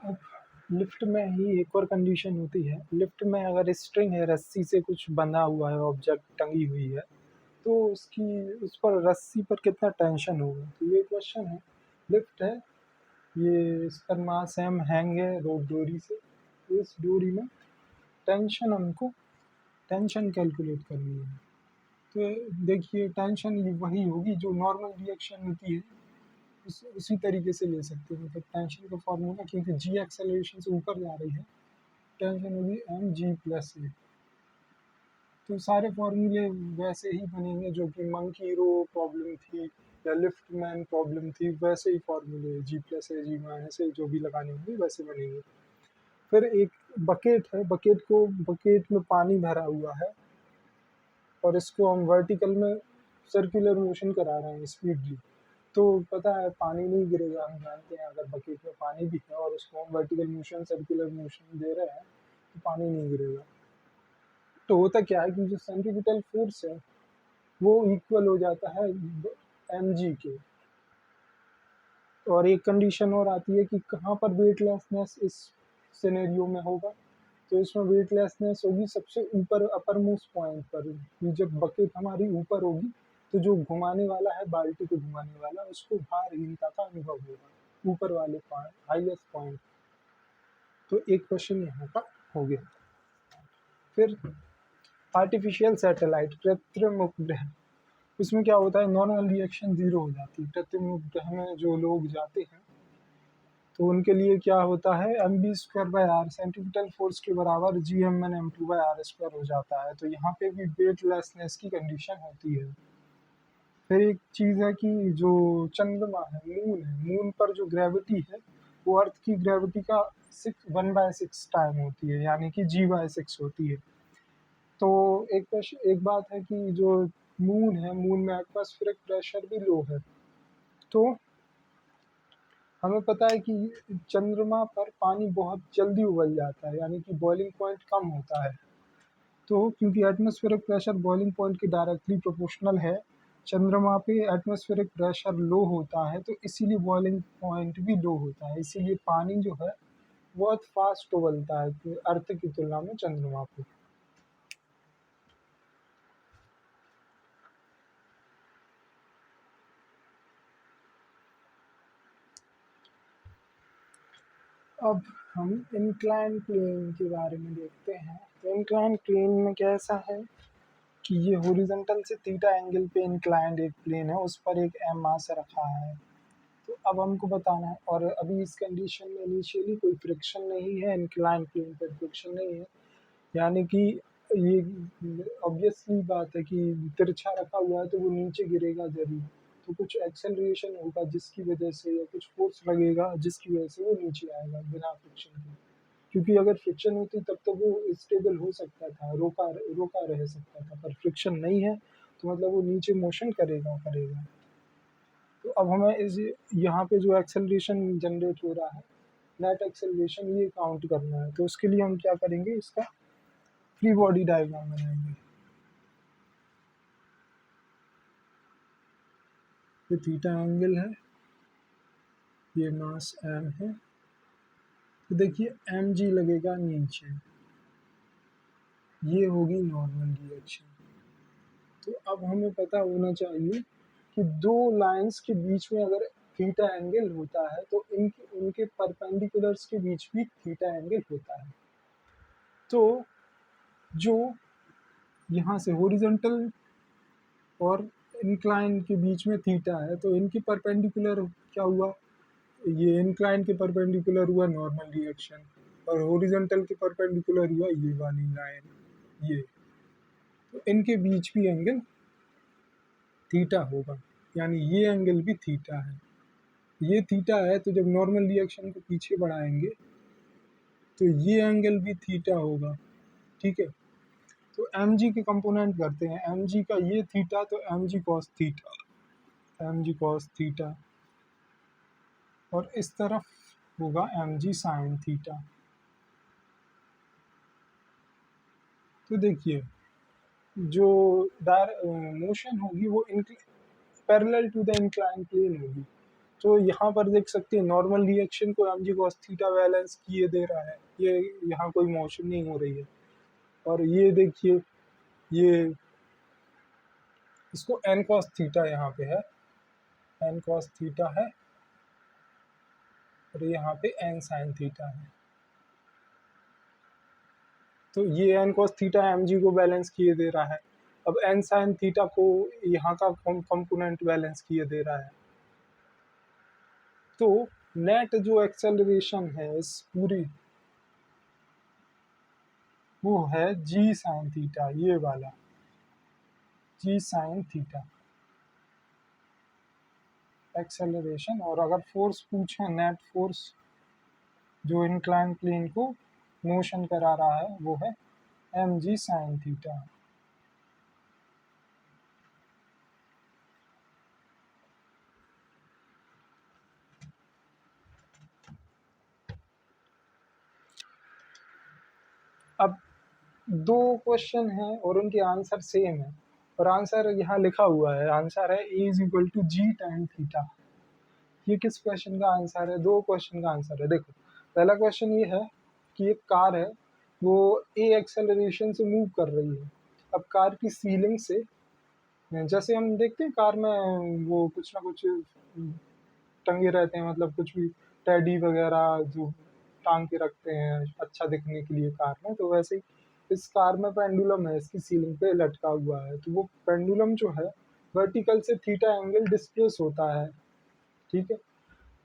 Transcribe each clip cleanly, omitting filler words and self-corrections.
अब लिफ्ट में ही एक और कंडीशन होती है। लिफ्ट में अगर स्ट्रिंग है, रस्सी से कुछ बंधा हुआ है, ऑब्जेक्ट टंगी हुई है, तो उस पर रस्सी पर कितना टेंशन होगा, तो ये क्वेश्चन है। लिफ्ट है, ये इस पर मास एम हैंग है रोड डोरी से, तो इस डोरी में हमको टेंशन कैलकुलेट करनी है। तो देखिए टेंशन वही होगी जो नॉर्मल रिएक्शन होती है, उसी तरीके से ले सकते हैं। मतलब टेंशन का फॉर्मूला, क्योंकि जी एक्सेलरेशन से ऊपर जा रही है, टेंशन होगी एम जी प्लस ए। तो सारे फॉर्मूले वैसे ही बनेंगे जो कि मंकी रो प्रॉब्लम थी या लिफ्ट मैन प्रॉब्लम थी, वैसे ही फॉर्मूले जी प्लस ए जी माइनस ए जो भी लगाने होंगे वैसे बनेंगे। फिर एक बकेट है, बकेट में पानी भरा हुआ है और इसको हम वर्टिकल में सर्कुलर मोशन करा रहे हैं स्पीडली। तो पता है पानी नहीं गिरेगा, हम जानते हैं। अगर बकेट में पानी भी है और उसको हम वर्टिकल मोशन सर्कुलर मोशन दे रहे हैं तो पानी नहीं गिरेगा। तो होता क्या है कि जो सेंट्रीपिटल फोर्स है वो इक्वल हो जाता है एम जी के। और एक कंडीशन और आती है कि कहाँ पर वेटलेसनेस इस सिनेरियो में होगा, तो इसमें वेटलेसनेस होगी सबसे ऊपर अपर मोस्ट पॉइंट पर। जब बकेट हमारी ऊपर होगी तो जो घुमाने वाला है, बाल्टी को घुमाने वाला, उसको भारहीनता का अनुभव होगा ऊपर वाले पॉइंट, हाईएस्ट पॉइंट। तो एक क्वेश्चन यहाँ का हो गया। फिर आर्टिफिशियल सैटेलाइट, कृत्रिम उपग्रह, इसमें क्या होता है, नॉर्मल रिएक्शन जीरो हो जाती है। कृत्रिम उपग्रह में जो लोग जाते हैं तो उनके लिए क्या होता है, m v square by r, centripetal force के बराबर g m n m two by r square हो जाता है। तो यहाँ पे भी वेटलेसनेस की कंडीशन होती है। फिर एक चीज़ है कि जो चंद्रमा है, मून पर जो ग्रेविटी है वो अर्थ की ग्रेविटी का 1/6 टाइम होती है, यानी कि g/6 होती है। तो एक बात है कि जो मून में एटमॉस्फेरिक प्रेशर भी लो है। तो हमें पता है कि चंद्रमा पर पानी बहुत जल्दी उबल जाता है, यानी कि बॉइलिंग पॉइंट कम होता है। तो क्योंकि एटमॉस्फेरिक प्रेशर बॉइलिंग पॉइंट के डायरेक्टली प्रोपोर्शनल है, चंद्रमा पे एटमॉस्फेरिक प्रेशर लो होता है, तो इसीलिए बॉइलिंग पॉइंट भी लो होता है। इसीलिए पानी जो है बहुत फास्ट उबलता है अर्थ की तुलना में चंद्रमा पे। अब हम इंक्लाइन प्लेन के बारे में देखते हैं। तो इंक्लाइन प्लेन में कैसा है कि ये हॉरिजॉन्टल से थीटा एंगल पे इंक्लाइंड एक प्लेन है, उस पर एक एम मास रखा है। तो अब हमको बताना है, और अभी इस कंडीशन में इनिशियली कोई फ्रिक्शन नहीं है, इंक्लाइन प्लेन पर फ्रिक्शन नहीं है, यानी कि ये ऑब्वियसली बात है कि तिरछा रखा हुआ है तो वो नीचे गिरेगा जरूर। तो कुछ एक्सेलरेशन होगा जिसकी वजह से, या कुछ फोर्स लगेगा जिसकी वजह से वो नीचे आएगा बिना फ्रिक्शन के। क्योंकि अगर फ्रिक्शन होती तब तो वो स्टेबल हो सकता था, रोका रोका रह सकता था, पर फ्रिक्शन नहीं है तो मतलब वो नीचे मोशन करेगा करेगा। तो अब हमें इस यहाँ पे जो एक्सेलरेशन जनरेट हो रहा है, नेट एक्सेलरेशन, ये काउंट करना है। तो उसके लिए हम क्या करेंगे, इसका फ्री बॉडी डायग्राम बनाएंगे। ये थीटा एंगल है, ये मास एम है। तो देखिए एम जी लगेगा नीचे, ये होगी नॉर्मल रिएक्शन। तो अब हमें पता होना चाहिए कि दो लाइंस के बीच में अगर थीटा एंगल होता है तो उनके परपेंडिकुलर्स के बीच भी थीटा एंगल होता है। तो जो यहाँ से हॉरिजॉन्टल और इंक्लाइन के बीच में थीटा है, तो इनकी परपेंडिकुलर क्या हुआ, ये इंक्लाइन के परपेंडिकुलर हुआ नॉर्मल रिएक्शन, और हॉरिजॉन्टल के परपेंडिकुलर हुआ ये वाली लाइन, ये। तो इनके बीच भी एंगल थीटा होगा, यानी ये एंगल भी थीटा है। ये थीटा है, तो जब नॉर्मल रिएक्शन को पीछे बढ़ाएंगे तो ये एंगल भी थीटा होगा, ठीक है। तो एम जी के कंपोनेंट करते हैं, एम जी का ये थीटा, तो m g cos theta, m g cos theta, और इस तरफ होगा एम जी साइन थीटा। तो देखिए जो मोशन होगी वो parallel to the incline plane होगी। तो यहाँ पर देख सकते हैं नॉर्मल रिएक्शन को mg cos थीटा बैलेंस किए दे रहा है, ये यहाँ कोई मोशन नहीं हो रही है। और ये देखिए ये इसको n cos थीटा यहाँ पे है, n cos थीटा है और यहाँ पे n sin थीटा है। तो ये n cos थीटा mg को बैलेंस किए दे रहा है। अब n sin थीटा को यहाँ का कंपोनेंट बैलेंस किए दे रहा है। तो नेट जो एक्सेलरेशन है इस पूरी वो है g sin थीटा, ये वाला g sin थीटा एक्सेलरेशन। और अगर फोर्स पूछे नेट फोर्स जो इंक्लाइन प्लेन को मोशन करा रहा है वो है mg sin थीटा। अब दो क्वेश्चन हैं और उनके आंसर सेम है और आंसर यहाँ लिखा हुआ है, आंसर है a is equal to ji tan theta. ये किस क्वेश्चन का आंसर है? दो क्वेश्चन का आंसर है। देखो पहला क्वेश्चन ये है कि एक कार है वो a एक्सेलरेशन से मूव कर रही है। अब कार की सीलिंग से, जैसे हम देखते हैं कार में वो कुछ ना कुछ टंगे रहते हैं, मतलब कुछ भी टेडी वगैरह जो टांग के रखते हैं अच्छा दिखने के लिए कार में, तो वैसे ही इस कार में पेंडुलम है, इसकी सीलिंग पे लटका हुआ है। तो वो पेंडुलम जो है वर्टिकल से थीटा एंगल डिस्प्लेस होता है, ठीक है।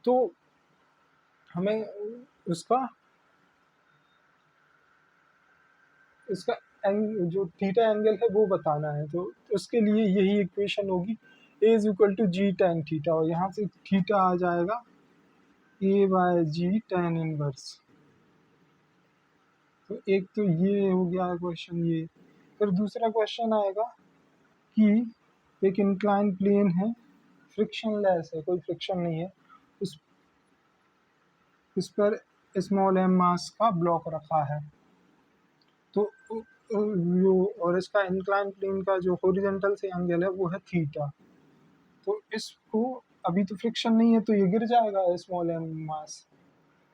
तो हमें उसका इसका जो थीटा एंगल है वो बताना है। तो उसके लिए यही इक्वेशन होगी a is equal to ji tan theta, और यहाँ से थीटा आ जाएगा a by g tan inverse. तो एक तो ये हो गया क्वेश्चन ये। फिर दूसरा क्वेश्चन आएगा कि एक इंक्लाइन प्लेन है, फ्रिक्शन लेस है, कोई फ्रिक्शन नहीं है, उस पर स्मॉल m मास का ब्लॉक रखा है। तो जो और इसका इंक्लाइन प्लेन का जो हॉरिजॉन्टल से एंगल है वो है थीटा। तो इसको अभी तो फ्रिक्शन नहीं है तो ये गिर जाएगा स्मॉल m मास।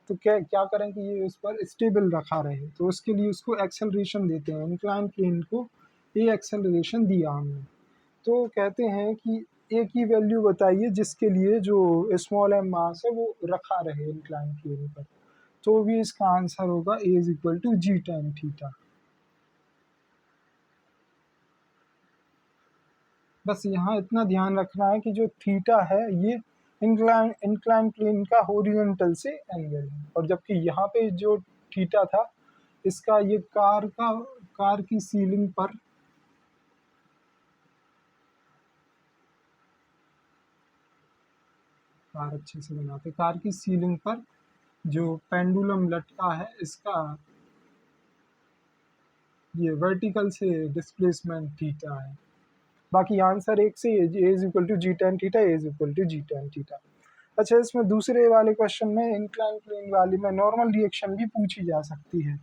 तो क्या क्या करें कि ये उस पर स्टेबल रखा रहे, तो उसके लिए उसको एक्सेलरेशन देते हैं। इंक्लाइन प्लेन को ए एक्सेलरेशन दिया हमने, तो कहते हैं कि ए की वैल्यू बताइए जिसके लिए जो स्मॉल m मास है वो रखा रहे इंक्लाइन प्लेन पर। तो भी इसका आंसर होगा A is equal to ji tan theta. बस यहाँ इतना ध्यान रखना है कि जो थीटा है ये इंक्लाइन प्लेन का हॉरिजॉन्टल से एंगल है, और जबकि यहाँ पे जो थीटा था इसका ये कार की सीलिंग पर कार अच्छे से बनाते, कार की सीलिंग पर जो पेंडुलम लटका है इसका ये वर्टिकल से डिस्प्लेसमेंट थीटा है। बाकी आंसर एक से A is equal to ji tan theta, A is equal to ji tan theta. अच्छा, इसमें दूसरे वाले क्वेश्चन में इंक्लाइन प्लेन वाली में नॉर्मल रिएक्शन भी पूछी जा सकती है।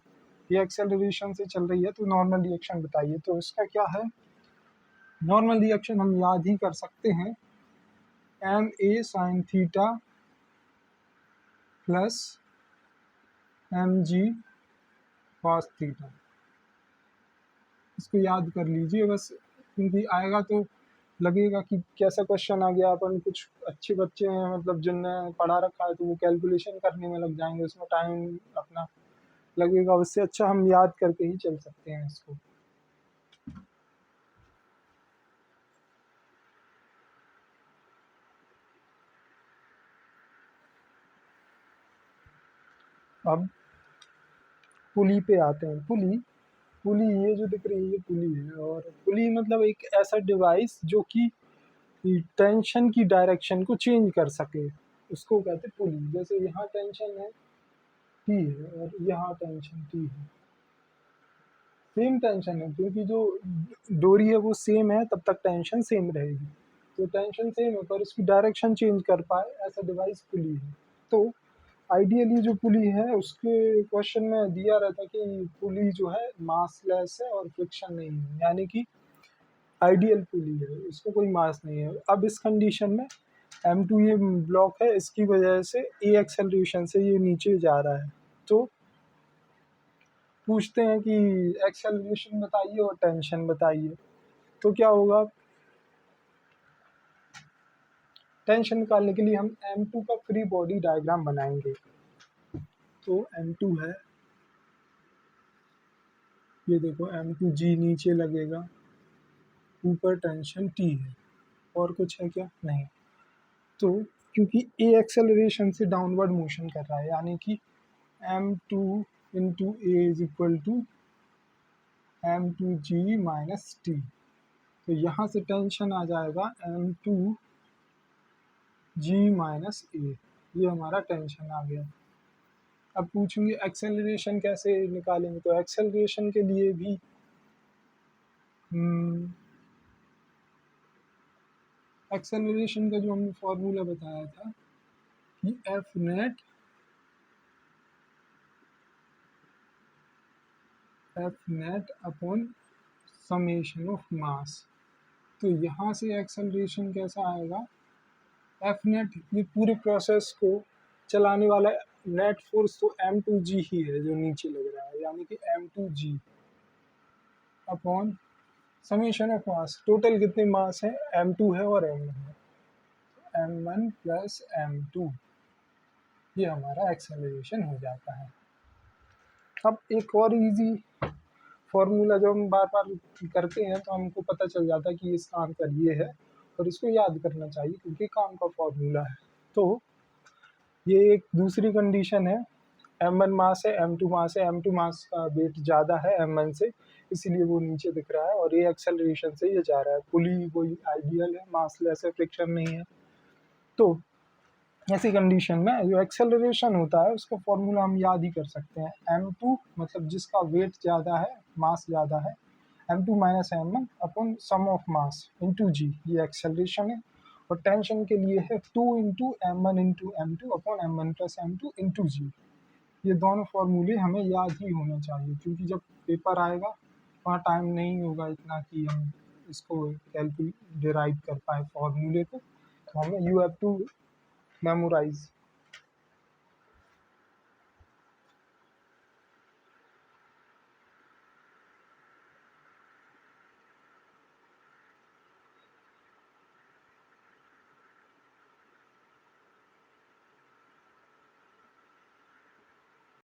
ये एक्सेलरेशन से चल रही है तो नॉर्मल रिएक्शन बताइए। तो इसका क्या है, नॉर्मल रिएक्शन हम याद ही कर सकते हैं m a sine theta plus m g cos theta. इसको याद कर लीजिए बस, क्योंकि आएगा तो लगेगा कि कैसा क्वेश्चन आ गया, अपन कुछ अच्छे बच्चे हैं मतलब जिनने पढ़ा रखा है तो वो कैलकुलेशन करने में लग जाएंगे, उसमें टाइम अपना लगेगा। उससे अच्छा हम याद करके ही चल सकते हैं इसको। अब पुली पे आते हैं। पुली पुली ये जो दिख रही है ये पुली है, और पुली मतलब एक ऐसा डिवाइस जो कि टेंशन की डायरेक्शन को चेंज कर सके, उसको कहते हैं पुली। जैसे यहाँ टेंशन है टी है और यहाँ टेंशन टी है, सेम टेंशन है क्योंकि जो डोरी है वो सेम है तब तक टेंशन सेम रहेगी। तो टेंशन सेम है पर उसकी डायरेक्शन चेंज कर पाए ऐसा डिवाइस पुली है। तो आइडियली जो पुली है उसके क्वेश्चन में दिया रहता कि पुली जो है मासलेस है और फ्रिक्शन नहीं है, यानी कि आइडियल पुली है, उसको कोई मास नहीं है। अब इस कंडीशन में m2 ये ब्लॉक है, इसकी वजह से a एक्सेलरेशन से ये नीचे जा रहा है। तो पूछते हैं कि एक्सेलरेशन बताइए और टेंशन बताइए। तो क्या होगा, टेंशन निकालने के लिए हम m2 का फ्री बॉडी डायग्राम बनाएंगे। तो m2 है, ये देखो m2g नीचे लगेगा, ऊपर टेंशन t है, और कुछ है क्या? नहीं। तो क्योंकि a एक्सेलरेशन से डाउनवर्ड मोशन कर रहा है, यानी कि m2 into a is equal to m2g minus T. तो यहाँ से टेंशन आ जाएगा m2g माइनस ए, ये हमारा टेंशन आ गया। अब पूछेंगे एक्सेलरेशन कैसे निकालेंगे, तो एक्सेलरेशन के लिए भी एक्सेलरेशन का जो हमने फॉर्मूला बताया था कि F net upon summation of mass. तो यहाँ से एक्सेलरेशन कैसा आएगा, एफ नेट, ये पूरे प्रोसेस को चलाने वाला नेट फोर्स तो m2g ही है जो नीचे लग रहा है, यानी कि m2g upon summation of mass. Total कितने मास है, m2 है और m1 है, m1 प्लस m2, ये हमारा एक्सेलरेशन हो जाता है। अब एक और इजी फॉर्मूला जो हम बार बार करते हैं तो हमको पता चल जाता है कि इसका आंसर ये है, और इसको याद करना चाहिए क्योंकि काम का फॉर्मूला है। तो ये एक दूसरी कंडीशन है, m1 मास है, m2 मास है, m2 मास का वेट ज़्यादा है m1 से, इसीलिए वो नीचे दिख रहा है, और ये एक्सेलरेशन से ये जा रहा है। पुली वही आइडियल है, मासलेस है, फ्रिक्शन नहीं है। तो ऐसी कंडीशन में जो एक्सेलरेशन होता है उसका फॉर्मूला हम याद ही कर सकते हैं, m2 मतलब जिसका वेट ज़्यादा है, मास ज़्यादा है, m2 minus m1 upon sum of mass into G, ये एक्सेलरेशन है। और टेंशन के लिए है 2 into m1 into m2 upon m1 plus m2 into G. ये दोनों फॉर्मूले हमें याद ही होने चाहिए, क्योंकि जब पेपर आएगा वहाँ टाइम नहीं होगा इतना कि हम इसको कैलकुलेट डिराइव कर पाए फॉर्मूले को, तो हमें यू हैव टू memorize